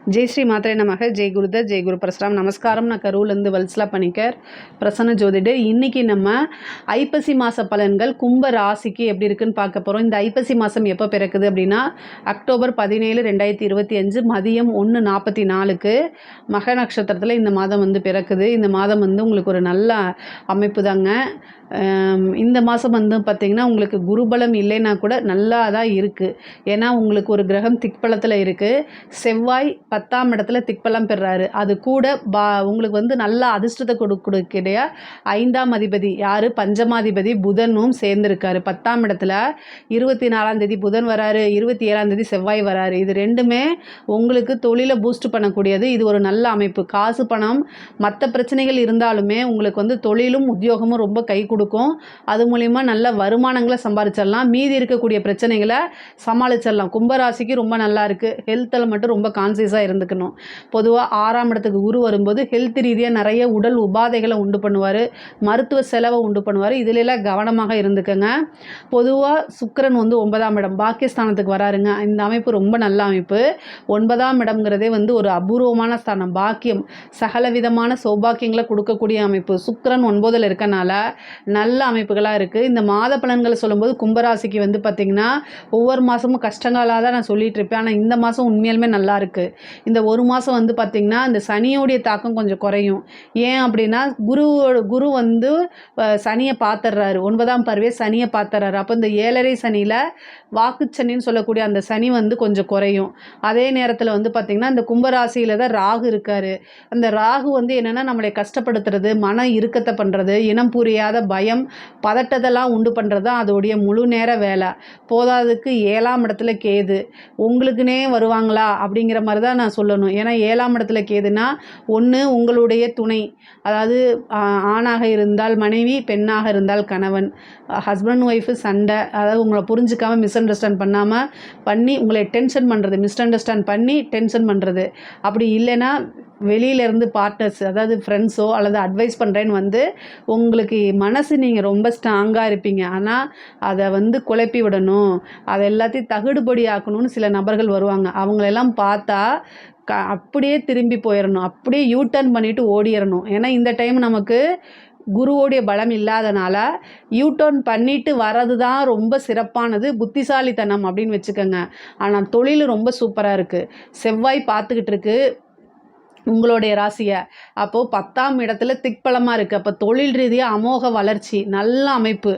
जय श्री मात्रे नमः जय गुरुदत्त जय गुरु परशुराम நமஸ்காரம். நான் கரூர்லேருந்து வல்சலா பணிக்கர் பிரசன்ன ஜோதிடர். இன்றைக்கி நம்ம ஐப்பசி மாத பலன்கள் கும்ப ராசிக்கு எப்படி இருக்குன்னு பார்க்க போகிறோம். இந்த ஐப்பசி மாதம் எப்போ பிறக்குது அப்படின்னா அக்டோபர் 17, 2025 மதியம் 1:44 மக நட்சத்திரத்தில் இந்த மாதம் வந்து பிறக்குது. இந்த மாதம் வந்து உங்களுக்கு ஒரு நல்ல அமைப்பு தாங்க. இந்த மாதம் வந்து பார்த்திங்கன்னா உங்களுக்கு குருபலம் இல்லைன்னா கூட நல்லா தான் இருக்குது. ஏன்னா உங்களுக்கு ஒரு கிரகம் திக்பலத்தில் இருக்குது. செவ்வாய் 10ஆம் இடத்துல திக்பலம் பெறாரு. அது கூட உங்களுக்கு வந்து நல்ல அதிர்ஷ்டத்தை கொடுக்கக்கூடிய 5ஆம் அதிபதி யார், பஞ்சமாதிபதி புதனும் சேர்ந்துருக்காரு 10ஆம் இடத்துல. 24ஆம் தேதி புதன் வராரு, 27ஆம் தேதி செவ்வாய் வராரு. இது ரெண்டுமே உங்களுக்கு தொழிலை பூஸ்ட் பண்ணக்கூடியது. இது ஒரு நல்ல அமைப்பு. காசு பணம் மற்ற பிரச்சனைகள் இருந்தாலுமே உங்களுக்கு வந்து தொழிலும் உத்தியோகமும் ரொம்ப கை கொடுக்கும். அது மூலிமா நல்ல வருமானங்களை சம்பாதிச்சிடலாம். மீதி இருக்கக்கூடிய பிரச்சனைகளை சமாளிச்சிடலாம். கும்பராசிக்கு ரொம்ப நல்லா இருக்குது. ஹெல்த்தில் மட்டும் ரொம்ப கான்சியஸாக இருந்துக்கணும். பொதுவாக 6ஆம் இடத்துக்கு குரு வரும்போது ஹெல்த் ரீதியாக நிறைய உடல் உபாதைகளை உண்டு பண்ணுவார், மருத்துவ செலவை உண்டு பண்ணுவார். இதிலெல்லாம் கவனமாக இருந்துக்கங்க. பொதுவாக சுக்கிரன் வந்து 9ஆம் இடம் பாக்கியஸ்தானத்துக்கு வராருங்க. இந்த அமைப்பு ரொம்ப நல்ல அமைப்பு. 9ஆம் இடம்ங்கிறதே வந்து ஒரு அபூர்வமான ஸ்தானம். பாக்கியம் சகல விதமான சௌபாக்கியங்களை கொடுக்கக்கூடிய அமைப்பு. சுக்கிரன் 9ல் இருக்கனால நல்ல அமைப்புகளாக இருக்குது. இந்த மாத பலன்களை சொல்லும்போது கும்பராசிக்கு வந்து பார்த்திங்கன்னா ஒவ்வொரு மாதமும் கஷ்டங்களாக தான் நான் சொல்லிகிட்டு இருப்பேன். ஆனால் இந்த மாதம் உண்மையாலுமே நல்லா இருக்குது. இந்த ஒரு மாதம் வந்து பார்த்திங்கன்னா இந்த சனியோடைய தாக்கம் கொஞ்சம் குறையும். ஏன் அப்படின்னா குரு வந்து சனியை பார்த்துடுறாரு. 9ஆம் பார்வையை சனியை பார்த்துறாரு. அப்போ இந்த 7.5 சனியில் வாக்குச்சனின்னு சொல்லக்கூடிய அந்த சனி வந்து கொஞ்சம் குறையும். அதே நேரத்தில் வந்து பார்த்திங்கன்னா இந்த கும்பராசியில் தான் ராகு இருக்கார். அந்த ராகு வந்து என்னென்னா நம்மளை கஷ்டப்படுத்துறது, மன இறுக்கத்தை பண்ணுறது, இனம் புரியாத பயம் பதட்டத்தெல்லாம் உண்டு பண்ணுறது தான் அதோடைய முழு நேர வேலை. போதாதுக்கு 7ஆம் இடத்துல கேது. உங்களுக்குனே வருவாங்களா அப்படிங்கிற மாதிரி தான் நான் சொல்லணும். ஏன்னா 7ஆம் இடத்துல கேதுன்னா ஒன்று உங்களுடைய துணை, அதாவது ஆணாக இருந்தால் மனைவி, பெண்ணாக இருந்தால் கணவன், ஹஸ்பண்ட் ஒய்ஃபு சண்டை, அதாவது உங்களை புரிஞ்சுக்காமல் மிஸ் அண்டர்ஸ்டாண்ட் பண்ணி உங்களை டென்ஷன் பண்ணுறது, மிஸ் அண்டர்ஸ்டாண்ட் பண்ணி டென்ஷன் பண்ணுறது. அப்படி இல்லைன்னா வெளியிலேருந்து பார்ட்னர்ஸ், அதாவது ஃப்ரெண்ட்ஸோ அல்லது அட்வைஸ் பண்ணுறேன்னு வந்து உங்களுக்கு மனசு நீங்கள் ரொம்ப ஸ்ட்ராங்காக இருப்பீங்க. ஆனால் அதை வந்து குழப்பி விடணும், அதை எல்லாத்தையும் தகுடுபடி ஆக்கணும்னு சில நபர்கள் வருவாங்க. அவங்களெல்லாம் பார்த்தா அப்படியே திரும்பி போயிடணும், அப்படியே யூட்டர்ன் பண்ணிவிட்டு ஓடிடணும். ஏன்னா இந்த டைம் நமக்கு குருவோடைய பலம் இல்லாதனால யூட்டர்ன் பண்ணிட்டு வர்றது தான் ரொம்ப சிறப்பானது, புத்திசாலித்தனம் அப்படின்னு வச்சுக்கோங்க. ஆனால் தொழில் ரொம்ப சூப்பராக இருக்குது. செவ்வாய் பார்த்துக்கிட்டு இருக்கு உங்களுடைய ராசியை. அப்போது 10ஆம் இடத்துல திக்பலமாக இருக்குது. அப்போ தொழில் ரீதியாக அமோக வளர்ச்சி, நல்ல அமைப்பு,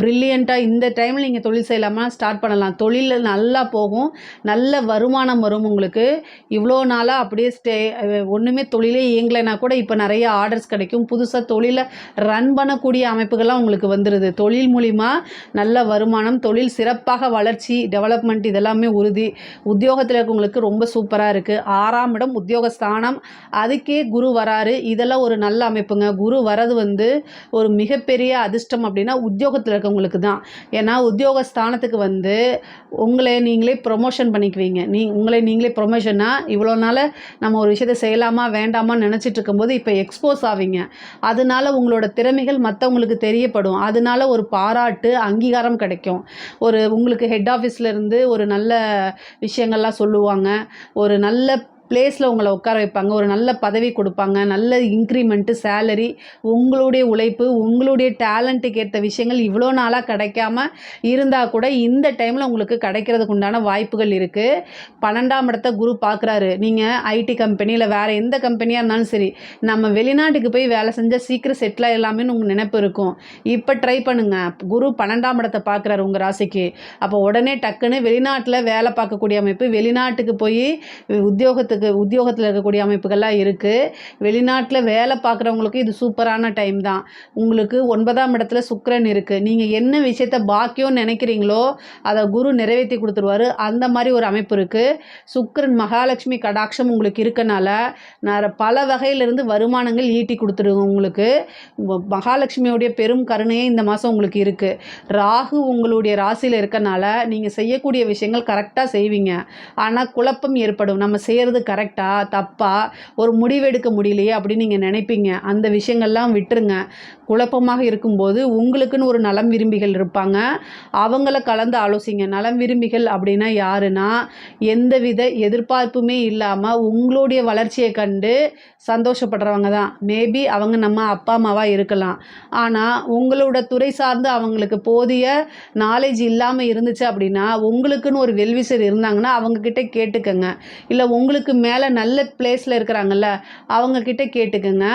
ப்ரில்லியண்ட்டாக இந்த டைமில் நீங்கள் தொழில் செய்யலாமல் ஸ்டார்ட் பண்ணலாம். தொழில் நல்லா போகும், நல்ல வருமானம் வரும் உங்களுக்கு. இவ்வளோ நாளாக அப்படியே ஒன்றுமே தொழிலே இயங்கலைன்னா கூட இப்போ நிறைய ஆர்டர்ஸ் கிடைக்கும். புதுசாக தொழிலை ரன் பண்ணக்கூடிய அமைப்புகள்லாம் உங்களுக்கு வந்துடுது. தொழில் மூலிமா நல்ல வருமானம், தொழில் சிறப்பாக வளர்ச்சி, டெவலப்மெண்ட் இதெல்லாமே உறுதி. உத்தியோகத்தில் இருக்கவங்களுக்கு ரொம்ப சூப்பராக இருக்குது. 6ஆம் இடம் உத்தியோகஸ்தானம், அதுக்கே குரு வராரு. இதெல்லாம் ஒரு நல்ல அமைப்புங்க. குரு வரது வந்து ஒரு மிகப்பெரிய அதிர்ஷ்டம் அப்படின்னா உத்தியோகத்தில் இருக்கவங்களுக்கு தான். ஏன்னா உத்தியோகஸ்தானத்துக்கு வந்து உங்களை நீங்களே ப்ரொமோஷன் பண்ணிக்குவீங்க. உங்களை நீங்களே ப்ரொமோஷன்னா இவ்வளோ நாள் நம்ம ஒரு விஷயத்தை செய்யலாமா வேண்டாமான்னு நினச்சிட்டு இருக்கும்போது இப்போ எக்ஸ்போஸ் ஆவீங்க. அதனால உங்களோட திறமைகள் மற்றவங்களுக்கு தெரியப்படும். அதனால ஒரு பாராட்டு, அங்கீகாரம் கிடைக்கும். உங்களுக்கு ஹெட் ஆஃபீஸ்லேருந்து ஒரு நல்ல விஷயங்கள்லாம் சொல்லுவாங்க. ஒரு நல்ல பிளேஸில் உங்களை உட்கார வைப்பாங்க. ஒரு நல்ல பதவி கொடுப்பாங்க. நல்ல இன்க்ரிமெண்ட்டு, சேலரி, உங்களுடைய உழைப்பு, உங்களுடைய டேலண்ட்டுக்கு ஏற்ற விஷயங்கள் இவ்வளோ நாளாக கிடைக்காம இருந்தால் கூட இந்த டைமில் உங்களுக்கு கிடைக்கிறதுக்கு உண்டான வாய்ப்புகள் இருக்குது. 12ஆம் இடத்த குரு பார்க்குறாரு. நீங்கள் ஐடி கம்பெனியில் வேறு எந்த கம்பெனியாக இருந்தாலும் சரி, நம்ம வெளிநாட்டுக்கு போய் வேலை செஞ்சால் சீக்கிரம் செட்டில் ஆகலாமேன்னு உங்கள் நினைப்பு இருக்கும். இப்போ ட்ரை பண்ணுங்கள். குரு 12ஆம் இடத்தை பார்க்குறாரு உங்கள் ராசிக்கு. அப்போ உடனே டக்குன்னு வெளிநாட்டில் வேலை பார்க்கக்கூடிய அமைப்பு, வெளிநாட்டுக்கு போய் உத்தியோகத்தில் இருக்கக்கூடிய அமைப்புகள்லாம் இருக்குது. வெளிநாட்டில் வேலை பார்க்குறவங்களுக்கு இது சூப்பரான டைம் தான். உங்களுக்கு 9ஆம் இடத்துல சுக்கிரன் இருக்குது. நீங்கள் என்ன விஷயத்தை பாக்கியம்னு நினைக்கிறீங்களோ அதை குரு நிறைவேற்றி கொடுத்துருவார். அந்த மாதிரி ஒரு அமைப்பு இருக்குது. சுக்கிரன் மகாலட்சுமி கடாட்சம் உங்களுக்கு இருக்கனால பல வகையிலிருந்து வருமானங்கள் ஈட்டி கொடுத்துருங்க. உங்களுக்கு மகாலட்சுமியோடைய பெரும் கருணையே இந்த மாதம் உங்களுக்கு இருக்குது. ராகு உங்களுடைய ராசியில் இருக்கனால நீங்கள் செய்யக்கூடிய விஷயங்கள் கரெக்டாக செய்வீங்க. ஆனால் குழப்பம் ஏற்படும். நம்ம செய்கிறது கரெக்டா தப்பா ஒரு முடிவெடுக்க முடியலையே அப்படின்னு நீங்கள் நினைப்பீங்க. அந்த விஷயங்கள்லாம் விட்டுருங்க. குழப்பமாக இருக்கும்போது உங்களுக்குன்னு ஒரு நலம் விரும்பிகள் இருப்பாங்க. அவங்கள கலந்து ஆலோசிங்க. நலம் விரும்பிகள் அப்படின்னா யாருன்னா, எந்தவித எதிர்பார்ப்புமே இல்லாமல் உங்களுடைய வளர்ச்சியை கண்டு சந்தோஷப்படுறவங்க தான். மேபி அவங்க நம்ம அப்பா அம்மாவா இருக்கலாம். ஆனால் உங்களோட துறை சார்ந்து அவங்களுக்கு போதிய நாலேஜ் இல்லாமல் இருந்துச்சு அப்படின்னா, உங்களுக்குன்னு ஒரு வெல்விஷர் இருந்தாங்கன்னா அவங்கக்கிட்ட கேட்டுக்கங்க. இல்லை உங்களுக்கு மேலே நல்ல பிளேஸில் இருக்கிறாங்கல்ல, அவங்கக்கிட்ட கேட்டுக்கங்க.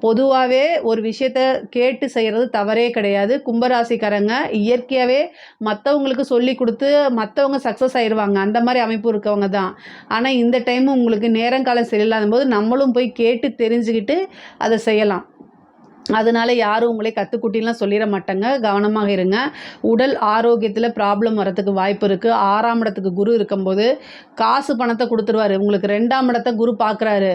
பொதுவாகவே ஒரு விஷயத்த கேட்டு செய்கிறது தவறே கிடையாது. கும்பராசிக்காரங்க இயற்கையாகவே மற்றவங்களுக்கு சொல்லி கொடுத்து மற்றவங்க சக்ஸஸ் ஆயிடுவாங்க. அந்த மாதிரி அமைப்பு இருக்கவங்க தான். ஆனால் இந்த டைம் உங்களுக்கு நேரங்காலம் சரியில்லாத போது நம்மளும் போய் கேட்டு தெரிஞ்சுக்கிட்டு அதை செய்யலாம். அதனால யாரும் உங்களை கத்துக்குட்டிலாம் சொல்லிட மாட்டாங்க. கவனமாக இருங்க. உடல் ஆரோக்கியத்தில் ப்ராப்ளம் வரத்துக்கு வாய்ப்பு இருக்குது. 6ஆம் இடத்துக்கு குரு இருக்கும்போது காசு பணத்தை கொடுத்துருவாரு. உங்களுக்கு 2ஆம் இடத்தை குரு பார்க்குறாரு.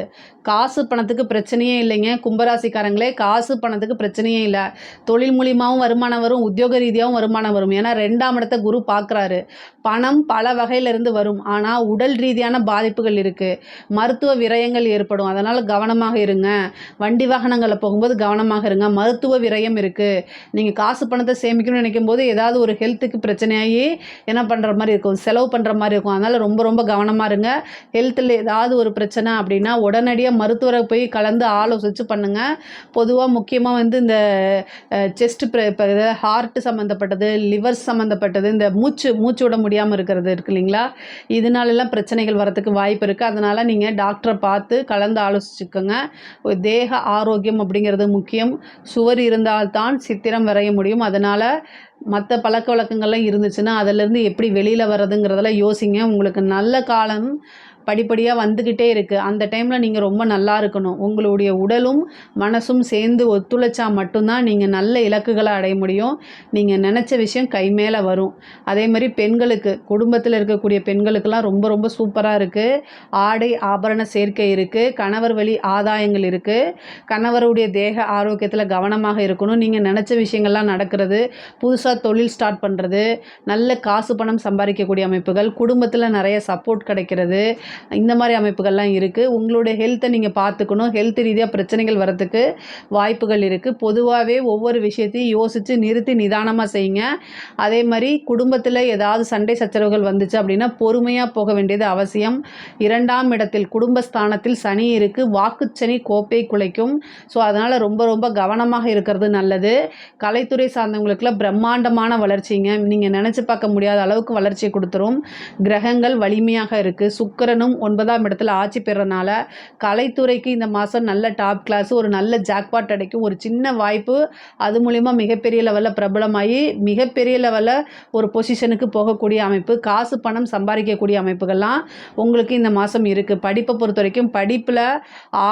காசு பணத்துக்கு பிரச்சனையே இல்லைங்க கும்பராசிக்காரங்களே. காசு பணத்துக்கு பிரச்சனையே இல்லை. தொழில் மூலியமாகவும் வருமானம் வரும், உத்தியோக ரீதியாகவும் வருமானம் வரும். ஏன்னா 2ஆம் இடத்தை குரு பார்க்குறாரு. பணம் பல வகையிலிருந்து வரும். ஆனால் உடல் ரீதியான பாதிப்புகள் இருக்குது. மருத்துவ விரயங்கள் ஏற்படும். அதனால் கவனமாக இருங்க. வண்டி வாகனங்களில் போகும்போது கவனமாக இருங்க. மருத்துவ விரயம் இருக்குது. நீங்கள் காசு பணத்தை சேமிக்கணும்னு நினைக்கும் போது ஏதாவது ஒரு ஹெல்த்துக்கு பிரச்சனையாகி என்ன பண்ணுற மாதிரி இருக்கும், செலவு பண்ணுற மாதிரி இருக்கும். அதனால் ரொம்ப ரொம்ப கவனமாக இருங்க. ஹெல்த்தில் ஏதாவது ஒரு பிரச்சனை அப்படின்னா உடனடியாக மருத்துவரை போய் கலந்து ஆலோசித்து பண்ணுங்கள். பொதுவாக முக்கியமாக வந்து இந்த செஸ்ட் இப்போ ஹார்ட் சம்மந்தப்பட்டது, லிவர் சம்மந்தப்பட்டது, இந்த மூச்சு விட முடியாமல் இருக்கிறது இருக்கு இல்லைங்களா, இதனாலெல்லாம் பிரச்சனைகள் வரத்துக்கு வாய்ப்பு இருக்குது. அதனால் நீங்கள் டாக்டரை பார்த்து கலந்து ஆலோசிச்சுக்கோங்க. தேக ஆரோக்கியம் அப்படிங்கிறது முக்கியம். சுவர் இருந்தால்தான் சித்திரம் வரைய முடியும். அதனால் மற்ற பழக்க வழக்கங்கள்லாம் இருந்துச்சுன்னா அதிலேருந்து எப்படி வெளியில் வர்றதுங்கிறதெல்லாம் யோசிங்க. உங்களுக்கு நல்ல காலம் படிப்படியாக வந்துக்கிட்டே இருக்குது. அந்த டைமில் நீங்கள் ரொம்ப நல்லா இருக்கணும். உங்களுடைய உடலும் மனசும் சேர்ந்து ஒத்துழைச்சா மட்டும்தான் நீங்கள் நல்ல இலக்குகளை அடைய முடியும். நீங்கள் நினச்ச விஷயம் கை மேலே வரும். அதே மாதிரி பெண்களுக்கு, குடும்பத்தில் இருக்கக்கூடிய பெண்களுக்கெல்லாம் ரொம்ப ரொம்ப சூப்பராக இருக்குது. ஆடை ஆபரண சேர்க்கை இருக்குது. கணவர் வழி ஆதாயங்கள் இருக்குது. கணவருடைய தேக ஆரோக்கியத்தில் கவனமாக இருக்கணும். நீங்கள் நினச்ச விஷயங்கள்லாம் நடக்கிறது, புதுசாக தொழில் ஸ்டார்ட் பண்ணுறது, நல்ல காசு பணம் சம்பாதிக்கக்கூடிய அமைப்புகள், குடும்பத்தில் நிறைய சப்போர்ட் கிடைக்கிறது, இந்த மாதிரி அமைப்புகள்லாம் இருக்குது. உங்களுடைய ஹெல்த்தை நீங்கள் பார்த்துக்கணும். ஹெல்த் ரீதியாக பிரச்சனைகள் வரத்துக்கு வாய்ப்புகள் இருக்குது. பொதுவாகவே ஒவ்வொரு விஷயத்தையும் யோசித்து நிறுத்தி நிதானமாக செய்யுங்க. அதே மாதிரி குடும்பத்தில் ஏதாவது சண்டை சச்சரவுகள் வந்துச்சு அப்படின்னா பொறுமையாக போக வேண்டியது அவசியம். 2ஆம் இடத்தில் குடும்பஸ்தானத்தில் சனி இருக்குது. வாக்குச்சனி கோப்பை குலைக்கும். ஸோ அதனால் ரொம்ப ரொம்ப கவனமாக இருக்கிறது நல்லது. கலைத்துறை சார்ந்தவங்களுக்குலாம் பிரம்மாண்டமான வளர்ச்சிங்க. நீங்கள் நினச்சி பார்க்க முடியாத அளவுக்கு வளர்ச்சியை கொடுத்துரும். கிரகங்கள் வலிமையாக இருக்குது. சுக்கிரனும் 9ஆம் இடத்துல ஆட்சி பெறனால கலைத்துறைக்கு இந்த மாதம் நல்ல டாப் கிளாஸ், ஒரு நல்ல ஜாக்பாட் அடைக்கும். ஒரு சின்ன வாய்ப்பு, அது மூலிமா மிகப்பெரிய லெவலில் பிரபலமாகி மிகப்பெரிய லெவலில் ஒரு பொசிஷனுக்கு போகக்கூடிய அமைப்பு, காசு பணம் சம்பாதிக்கக்கூடிய அமைப்புகள்லாம் உங்களுக்கு இந்த மாதம் இருக்குது. படிப்பை பொறுத்த வரைக்கும் படிப்பில்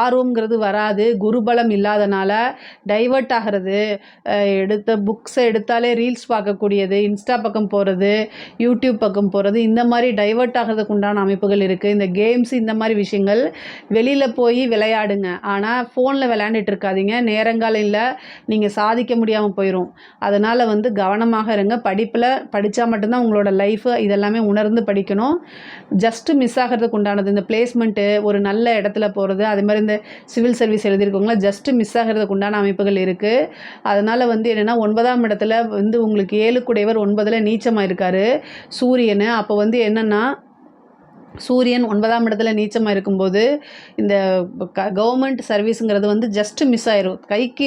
ஆர்வங்கிறது வராது. குருபலம் இல்லாதனால டைவர்ட் ஆகிறது. எடுத்த புக்ஸை எடுத்தாலே ரீல்ஸ் பார்க்கக்கூடியது, இன்ஸ்டா பக்கம் போகிறது, யூடியூப் பக்கம் போகிறது, இந்த மாதிரி டைவர்ட் ஆகிறதுக்கு உண்டான அமைப்புகள் இருக்குது. இந்த கேம்ஸ் இந்த மாதிரி விஷயங்கள் வெளியில் போய் விளையாடுங்க. ஆனால் ஃபோனில் விளையாண்டுட்டு இருக்காதீங்க. நேரங்காலையில் நீங்கள் சாதிக்க முடியாமல் போயிடும். அதனால் வந்து கவனமாக இருங்க. படிப்பில் படித்தா மட்டும்தான் உங்களோட லைஃபு இதெல்லாமே உணர்ந்து படிக்கணும். ஜஸ்ட்டு மிஸ் ஆகிறதுக்கு உண்டானது இந்த பிளேஸ்மெண்ட்டு, ஒரு நல்ல இடத்துல போகிறது, அது மாதிரி இந்த சிவில் சர்வீஸ் எழுதியிருக்கவங்களாம் ஜஸ்ட்டு மிஸ் ஆகிறதுக்கு உண்டான அமைப்புகள் இருக்குது. அதனால் வந்து என்னென்னா 9ஆம் இடத்துல வந்து உங்களுக்கு 7 குடையவர் 9ல் நீச்சமாக இருக்கார் சூரியன். அப்போ வந்து என்னென்னா சூரியன் 9ஆம் இடத்துல நீச்சமாக இருக்கும்போது இந்த கவர்மெண்ட் சர்வீஸுங்கிறது வந்து ஜஸ்ட்டு மிஸ் ஆயிரும். கைக்கு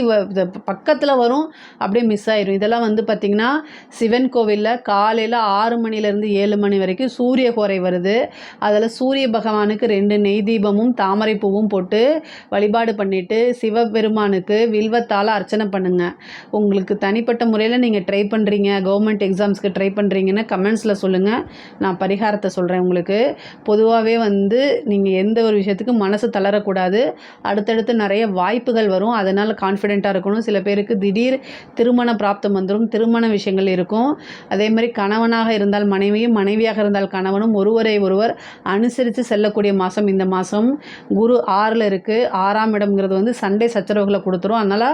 பக்கத்தில் வரும், அப்படியே மிஸ் ஆயிரும். இதெல்லாம் வந்து பார்த்திங்கன்னா சிவன் கோவிலில் காலையில் 6 மணிலேருந்து 7 மணி வரைக்கும் சூரிய கோரை வருது. அதில் சூரிய பகவானுக்கு 2 நெய் தீபமும் தாமரை பூவும் போட்டு வழிபாடு பண்ணிவிட்டு சிவபெருமானுக்கு வில்வத்தால் அர்ச்சனை பண்ணுங்கள். உங்களுக்கு தனிப்பட்ட முறையில் நீங்கள் ட்ரை பண்ணுறீங்க, கவர்மெண்ட் எக்ஸாம்ஸ்க்கு ட்ரை பண்ணுறீங்கன்னு கமெண்ட்ஸில் சொல்லுங்கள். நான் பரிகாரத்தை சொல்கிறேன் உங்களுக்கு. பொதுவாகவே வந்து நீங்கள் எந்த ஒரு விஷயத்துக்கும் மனசு தளரக்கூடாது. அடுத்தடுத்து நிறைய வாய்ப்புகள் வரும். அதனால் கான்ஃபிடெண்ட்டாக இருக்கணும். சில பேருக்கு திடீர் திருமண பிராப்தம் வந்துடும். திருமண விஷயங்கள் இருக்கும். அதே மாதிரி கணவனாக இருந்தால் மனைவியும், மனைவியாக இருந்தால் கணவனும் ஒருவரை ஒருவர் அனுசரித்து செல்லக்கூடிய மாதம் இந்த மாதம். குரு 6ல் இருக்குது. 6ஆம் இடம்ங்கிறது வந்து சண்டை சச்சரவுகளை கொடுத்துரும். அதனால்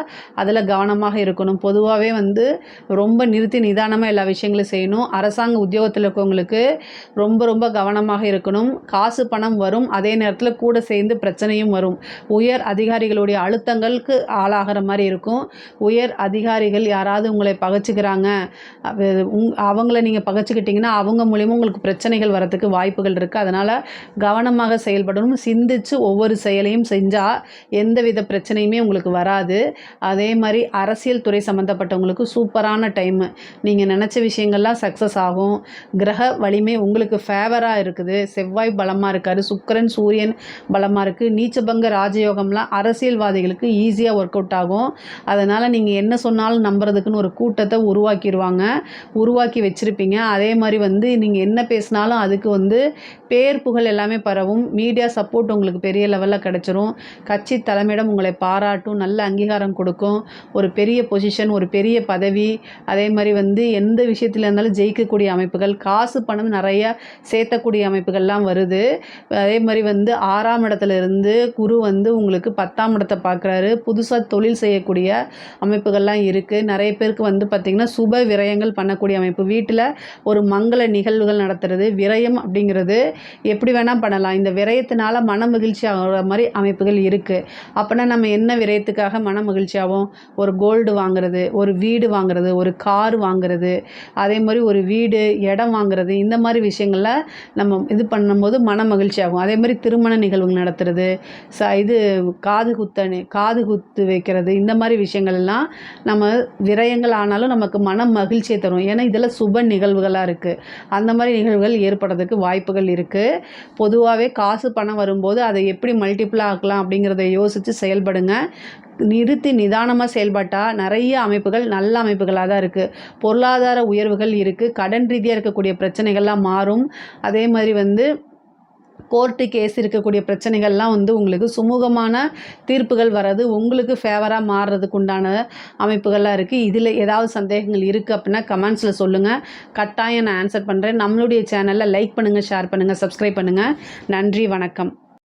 அதில் கவனமாக இருக்கணும். பொதுவாகவே வந்து ரொம்ப நிறுத்தி நிதானமாக எல்லா விஷயங்களும் செய்யணும். அரசாங்க உத்தியோகத்தில் இருக்கவங்களுக்கு ரொம்ப ரொம்ப கவனமாக இருக்கணும். இருக்கணும். காசு பணம் வரும், அதே நேரத்தில் கூட சேர்ந்து பிரச்சனையும் வரும். உயர் அதிகாரிகளுடைய அழுத்தங்களுக்கு ஆளாகிற மாதிரி இருக்கும். உயர் அதிகாரிகள் யாராவது உங்களை பகைச்சிக்கிறாங்க, அவங்கள நீங்கள் பகைச்சிக்கிட்டிங்கன்னா அவங்க மூலிமா உங்களுக்கு பிரச்சனைகள் வரத்துக்கு வாய்ப்புகள் இருக்குது. அதனால் கவனமாக செயல்படணும். சிந்திச்சு ஒவ்வொரு செயலையும் செஞ்சால் எந்தவித பிரச்சனையுமே உங்களுக்கு வராது. அதே மாதிரி அரசியல் துறை சம்மந்தப்பட்டவங்களுக்கு சூப்பரான டைமு. நீங்கள் நினச்ச விஷயங்கள்லாம் சக்ஸஸ் ஆகும். கிரக வலிமை உங்களுக்கு ஃபேவராக இருக்குது. செவ்வாய் பலமாக இருக்கார், சுக்கிரன் சூரியன் பலமாக இருக்குது. நீச்சபங்க ராஜயோகம்லாம் அரசியல்வாதிகளுக்கு ஈஸியாக ஒர்க் அவுட் ஆகும். அதனால் நீங்கள் என்ன சொன்னாலும் நம்புறதுக்குன்னு ஒரு கூட்டத்தை உருவாக்கி வச்சுருப்பீங்க. அதே மாதிரி நீங்கள் என்ன பேசினாலும் அதுக்கு பேர் புகழ் எல்லாமே பரவும். மீடியா சப்போர்ட் உங்களுக்கு பெரிய லெவலில் கிடச்சிரும். கட்சி தலைமையிடம் உங்களை பாராட்டும், நல்ல அங்கீகாரம் கொடுக்கும். ஒரு பெரிய பொசிஷன், ஒரு பெரிய பதவி, அதே மாதிரி எந்த விஷயத்தில் இருந்தாலும் ஜெயிக்கக்கூடிய அமைப்புகள், காசு பணம் நிறைய சேர்த்தக்கூடிய அமைப்புகள்லாம் வருது. அதே மாதிரி 6ஆம் இடத்துல இருந்து குரு உங்களுக்கு 10ஆம் இடத்தை பார்க்குறாரு. புதுசாக தொழில் செய்யக்கூடிய அமைப்புகள்லாம் இருக்குது. நிறைய பேருக்கு பார்த்திங்கன்னா சுப விரயங்கள் பண்ணக்கூடிய அமைப்பு. வீட்டில் ஒரு மங்கள நிகழ்வுகள் நடத்துறது. விரயம் அப்படிங்கிறது எப்படி வேணால் பண்ணலாம். இந்த விரயத்தினால மன மகிழ்ச்சி ஆகிற மாதிரி அமைப்புகள் இருக்குது. அப்போனா நம்ம என்ன விரயத்துக்காக மன மகிழ்ச்சி ஆகும்? ஒரு கோல்டு வாங்குறது, ஒரு வீடு வாங்குறது, ஒரு கார் வாங்குறது, அதே மாதிரி ஒரு வீடு இடம் வாங்குறது, இந்த மாதிரி விஷயங்களில் நம்ம இது பண்ணும்போது மன மகிழ்ச்சி ஆகும். அதே மாதிரி திருமண நிகழ்வுகள் நடத்துறது, இது காது குத்து வைக்கிறது, இந்த மாதிரி விஷயங்கள் எல்லாம் நம்ம விரயங்கள் ஆனாலும் நமக்கு மன மகிழ்ச்சியை தரும். ஏன்னா இதெல்லாம் சுப நிகழ்வுகளாக இருக்குது. அந்த மாதிரி நிகழ்வுகள் ஏற்படுறதுக்கு வாய்ப்புகள் இருக்குது. பொதுவாகவே காசு பணம் வரும்போது அதை எப்படி மல்டிபிள் ஆக்கலாம் அப்படிங்கிறத யோசித்து செயல்படுங்க. நிதானமாக செயல்பட்டால் நிறைய அமைப்புகள் நல்ல அமைப்புகளாக தான் இருக்குது. பொருளாதார உயர்வுகள் இருக்குது. கடன் ரீதியாக இருக்கக்கூடிய பிரச்சனைகள்லாம் மாறும். அதே மாதிரி கோர்ட்டு கேஸ் இருக்கக்கூடிய பிரச்சனைகள்லாம் உங்களுக்கு சுமூகமான தீர்ப்புகள் வர்றது, உங்களுக்கு ஃபேவராக மாறுறதுக்கு உண்டான அமைப்புகள்லாம் இருக்குது. இதில் ஏதாவது சந்தேகங்கள் இருக்குது அப்படின்னா கமெண்ட்ஸில் சொல்லுங்கள். கட்டாயம் நான் ஆன்சர் பண்ணுறேன். நம்மளுடைய சேனலில் லைக் பண்ணுங்கள், ஷேர் பண்ணுங்கள், சப்ஸ்கிரைப் பண்ணுங்கள். நன்றி, வணக்கம்.